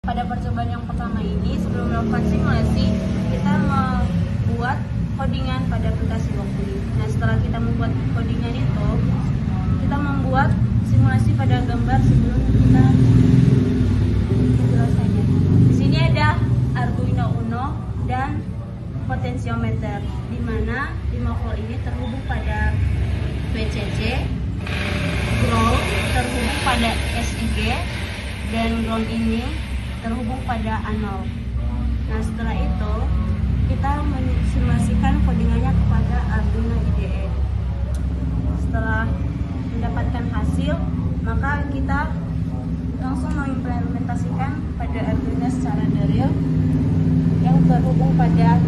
Pada percobaan yang pertama ini, sebelum melakukan simulasi, kita membuat codingan pada aplikasi Walkly. Nah, setelah kita membuat codingan itu, kita membuat simulasi pada gambar sebelum kita menjelaskannya. Di sini ada Arduino Uno dan potensiometer, di mana 5 volt ini terhubung pada VCC, ground terhubung pada SIG, dan ground ini terhubung pada A0. Nah, setelah itu kita mensimulasikan codingannya kepada Arduino IDE. Setelah mendapatkan hasil, maka kita langsung mengimplementasikan pada Arduino secara real yang terhubung pada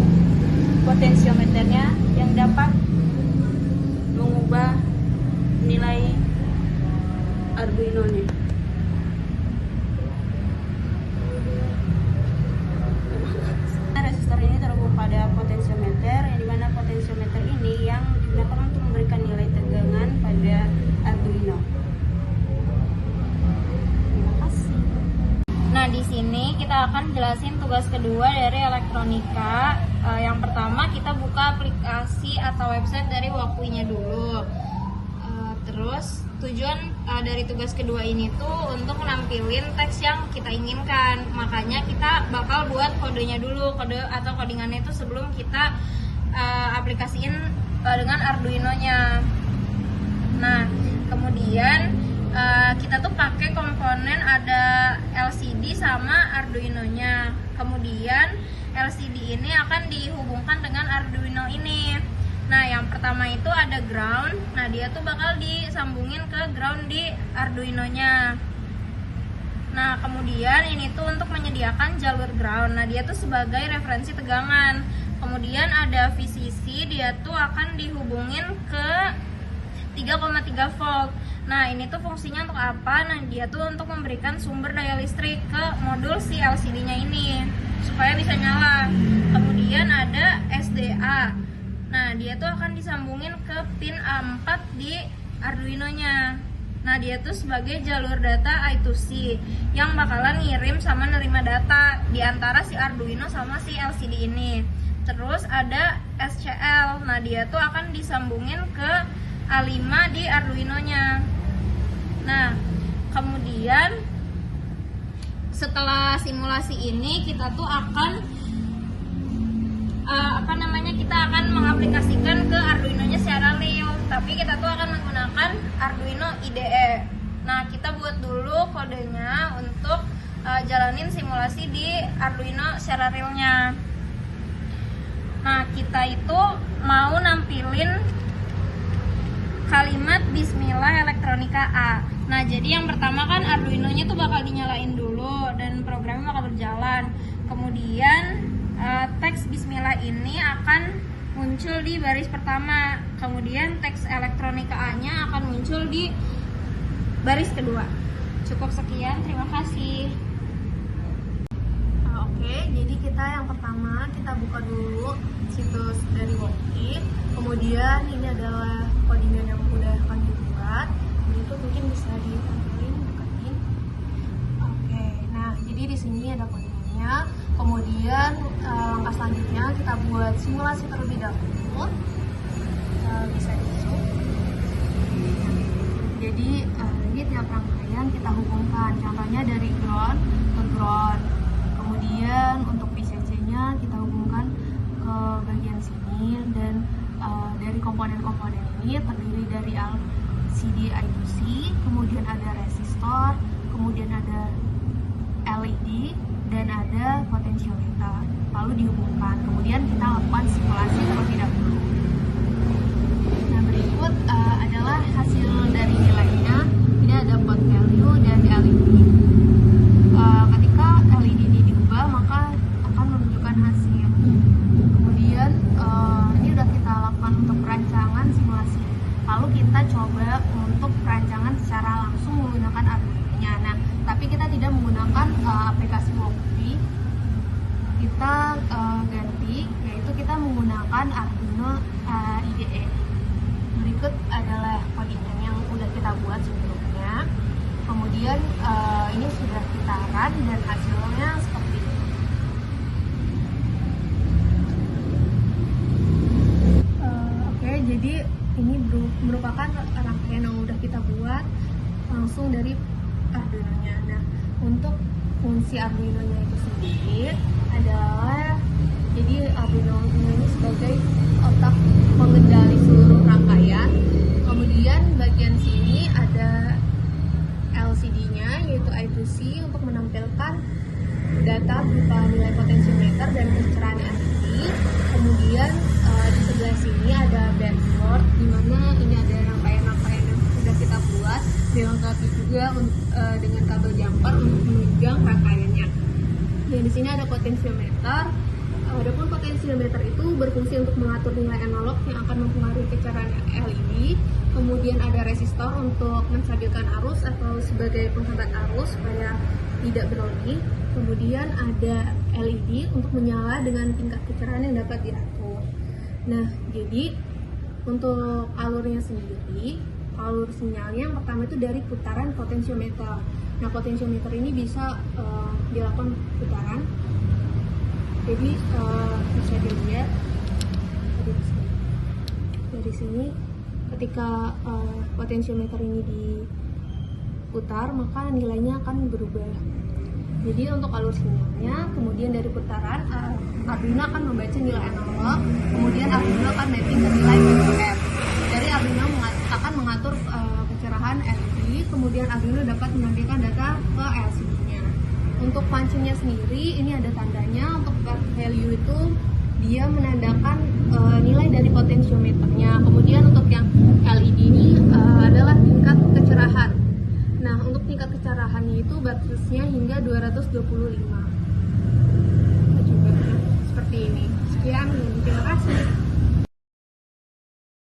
potensiometernya yang dapat mengubah nilai Arduino-nya. Resistor ini terhubung pada potensiometer, yang dimana potensiometer ini yang digunakan untuk memberikan nilai tegangan pada Arduino. Terima kasih. Nah, di sini kita akan jelasin tugas kedua dari elektronika. Yang pertama, kita buka aplikasi atau website dari Walkly-nya dulu. Terus tujuan dari tugas kedua ini tuh untuk nampilin teks yang kita inginkan. Makanya kita bakal buat kodenya dulu, kode atau codingannya itu sebelum kita aplikasiin dengan Arduino-nya. Nah, kemudian kita tuh pakai komponen ada LCD sama Arduino-nya. Kemudian LCD ini akan dihubungkan dengan Arduino ini. Nah, yang pertama itu ada ground. Nah, dia tuh bakal disambungin ke ground di Arduino-nya. Nah, kemudian ini tuh untuk menyediakan jalur ground. Nah, dia tuh sebagai referensi tegangan. Kemudian ada VCC, dia tuh akan dihubungin ke 3,3 volt. Nah, ini tuh fungsinya untuk apa? Nah, dia tuh untuk memberikan sumber daya listrik ke modul si LCD-nya ini supaya bisa nyala. Kemudian ada SDA. Nah, dia tuh akan disambungin ke pin A4 di Arduino-nya. Nah, dia tuh sebagai jalur data I2C yang bakalan ngirim sama nerima data di antara si Arduino sama si LCD ini. Terus ada SCL. Nah, dia tuh akan disambungin ke A5 di Arduino-nya. Nah, kemudian setelah simulasi ini kita tuh akan kita akan mengaplikasikan ke Arduino-nya secara real, tapi kita tuh akan menggunakan Arduino IDE. Nah, kita buat dulu kodenya untuk jalanin simulasi di Arduino secara realnya. Nah, kita itu mau nampilin kalimat Bismillah Elektronika A. Nah, jadi yang pertama kan Arduino-nya tuh bakal dinyalain dulu dan programnya bakal berjalan. Kemudian teks Bismillah ini akan muncul di baris pertama. Kemudian teks Elektronika A-nya akan muncul di baris kedua. Cukup sekian, terima kasih. Oke, jadi kita yang pertama kita buka dulu situs dari Walkly. Kemudian ini adalah codingan yang udah akan dibuat. Jadi itu mungkin bisa ditampilin, deketin. Oke, nah jadi di sini ada codingannya. Kemudian langkah selanjutnya kita buat simulasi terlebih dahulu. Bisa di zoom. Jadi ini tiap rangkaian kita hubungkan. Contohnya dari ground ke ground. Kemudian untuk VCC-nya kita hubungkan ke bagian sini, dan dari komponen-komponen ini terdiri dari LCD I2C, kemudian ada resistor, kemudian ada LED, dan ada potensiometer. Lalu dihubungkan. Kemudian kita lakukan simulasi terlebih dahulu. Nah, berikut adalah hasil dari nilainya. Ini ada pot value dan LED. Ketika LED ini diubah, maka akan menunjukkan hasil. Kemudian ini sudah kita lakukan untuk perancangan simulasi. Lalu kita coba untuk perancangan secara langsung menggunakan Arduino-nya. Nah, tapi kita tidak menggunakan aplikasi Walkly. Kita ganti, yaitu kita menggunakan Arduino IDE. Berikut adalah codingan yang sudah kita buat sebelumnya. Kemudian ini sudah kita run. dan hasilnya seperti ini. Oke, jadi ini merupakan rangkaian yang udah kita buat langsung dari Arduino-nya. Nah, untuk fungsi Arduino-nya itu sendiri adalah, jadi Arduino ini sebagai otak pengendali seluruh rangkaian. Kemudian bagian sini ada LCD-nya, yaitu I2C, untuk menampilkan data berupa nilai potensiometer dan kecerahan LED. Kemudian di sebelah sini ada breadboard, di mana ini ada rangkaian-rangkaian yang sudah kita buat, dilengkapi juga dengan kabel jumper untuk menunjang rangkaiannya. Dan di sini ada potensiometer. Adapun potensiometer itu berfungsi untuk mengatur nilai analog yang akan mempengaruhi kecerahan LED. Kemudian ada resistor untuk menstabilkan arus atau sebagai penghambat arus supaya tidak berlebih. Kemudian ada LED untuk menyala dengan tingkat kecerahan yang dapat diatur. Nah, jadi untuk alurnya sendiri, alur sinyalnya yang pertama itu dari putaran potensiometer. Nah, potensiometer ini bisa dilakukan putaran. Jadi bisa dilihat dari sini, ketika potensiometer ini diputar, maka nilainya akan berubah. Jadi untuk alur sinyalnya, kemudian dari putaran Arduino akan membaca nilai analog, kemudian Arduino akan mapping ke nilai PWM. Dari Arduino akan mengatur kecerahan LED, kemudian Arduino dapat menampilkan data ke LCD-nya. Untuk pancingnya sendiri, ini ada tandanya. Untuk value itu dia menandakan nilai dari potensiometernya. Kemudian untuk yang LED ini adalah tingkat kecerahan. Nah, untuk tingkat kecerahannya itu batasnya hingga 225. Juga seperti ini. Sekian dan terima kasih.